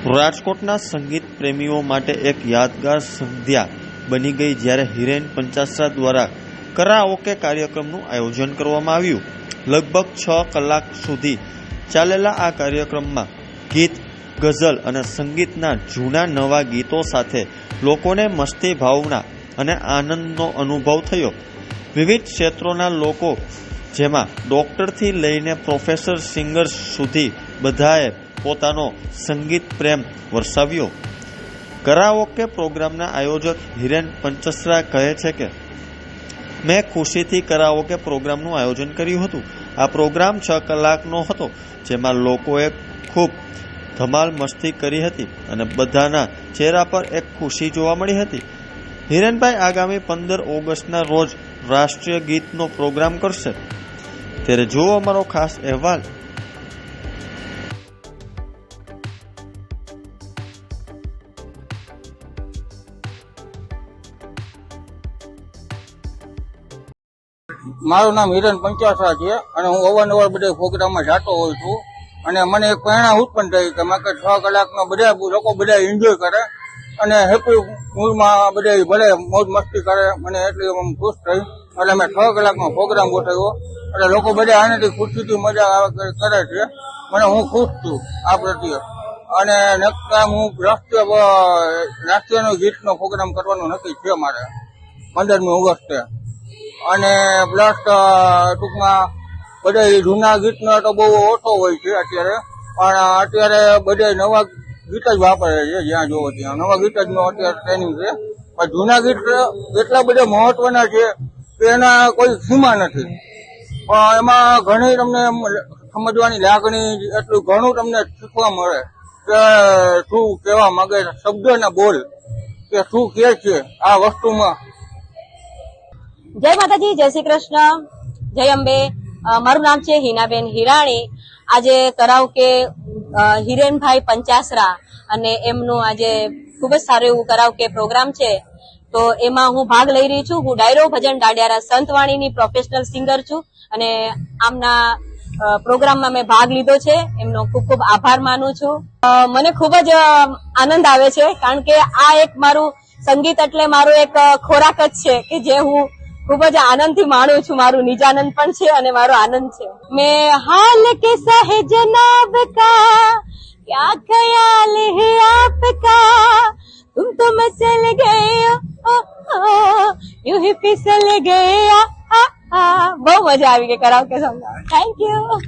રાજકોટના સંગીત પ્રેમીઓ માટે એક યાદગાર સંધ્યા બની ગઈ જ્યારે હિરેન પંચાસરા દ્વારા કરાઓકે કાર્યક્રમનું આયોજન કરવામાં આવ્યું। લગભગ 6 કલાક સુધી ચાલેલા આ કાર્યક્રમમાં ગીત, ગઝલ અને સંગીતના જૂના નવા ગીતો સાથે લોકોને મસ્તી, ભાવના અને આનંદનો અનુભવ થયો। વિવિધ ક્ષેત્રોના લોકો, જેમાં ડોક્ટરથી લઈને પ્રોફેસર, સિંગર્સ સુધી બધાએ પોતાનો સંગીત પ્રેમ વરસાવ્યો। કરાઓકે પ્રોગ્રામના આયોજક હિરેન પંચાસરા કહે છે કે, મેં ખુશીથી કરાઓકે પ્રોગ્રામનું આયોજન કર્યું હતું। આ પ્રોગ્રામ 6 કલાકનો હતો, જેમાં લોકોએ ખૂબ ધમાલ મસ્તી કરી હતી અને બધાના ચહેરા પર એક ખુશી જોવા મળી હતી। હિરેનભાઈ આગામી 15 ઓગસ્ટના રોજ રાષ્ટ્રીય ગીતનો પ્રોગ્રામ કરશે, ત્યારે જુઓ અમારો ખાસ અહેવાલ। મારું નામ હિરેન પંચાસરા છે અને હું અવારનવાર બધા પ્રોગ્રામમાં જાતો હોઉં છું અને મને એક પ્રેરણા ઉત્પન્ન થઈ કે મેં 6 કલાકનો બધા લોકો બધા એન્જોય કરે અને હેપી મૂડમાં બધા ભલે મોજ મસ્તી કરે। મને એટલી ખુશ થઈ એટલે મેં 6 કલાકનો પ્રોગ્રામ ગોઠવ્યો એટલે લોકો બધા આનાથી ખુશીથી મજા કરે છે। મને હું ખુશ છું આ પ્રત્યે અને નેક્સ્ટ ટાઈમ હું રાષ્ટ્રીય ગીતનો પ્રોગ્રામ કરવાનું નક્કી છે મારે 15મી ઓગસ્ટે। અને પ્લસ ટૂંકમાં બધા જૂના ગીતનો તો બહુ ઓછો હોય છે અત્યારે, પણ અત્યારે બધા નવા ગીત જ વાપરે છે। જ્યાં જોવો ત્યાં નવા ગીત જ નો અત્યારે ટ્રેનિંગ છે, પણ જૂના ગીત એટલા બધા મહત્વના છે કે એના કોઈ સીમા નથી। પણ એમાં ઘણી તમને સમજવાની લાગણી, એટલું ઘણું તમને શીખવા મળે કે શું કહેવા માંગે, શબ્દના બોલ કે શું કહે છે આ વસ્તુમાં। જય માતાજી, જય શ્રી કૃષ્ણ, જય અંબે। મારું નામ છે હિનાબેન હિરાણી। આજે કરાઓકે હિરેનભાઈ પંચાસરા અને એમનું આજે ખૂબ જ સારું એવું કરાઓકે પ્રોગ્રામ છે, તો એમાં હું ભાગ લઈ રહી છું। હું ડાયરો ભજન દાંડિયારા સંતવાણીની પ્રોફેશનલ સિંગર છું અને આમના પ્રોગ્રામમાં મેં ભાગ લીધો છે, એમનો ખૂબ ખૂબ આભાર માનું છું। મને ખૂબ જ આનંદ આવે છે, કારણ કે આ એક મારું સંગીત એટલે મારો એક ખોરાક જ છે કે જે હું खूब ज आनंद थी माणू छू। मारू निजानंद पण छे अने मारो आनंद छे। मैं हाल के सहे जनाब का क्या ख्याल है आपका, तुम तो मचल गए यूं ही फिसल गए। બહુ મજા આવી ગઈ કરાઓકે સોંગ। Thank you.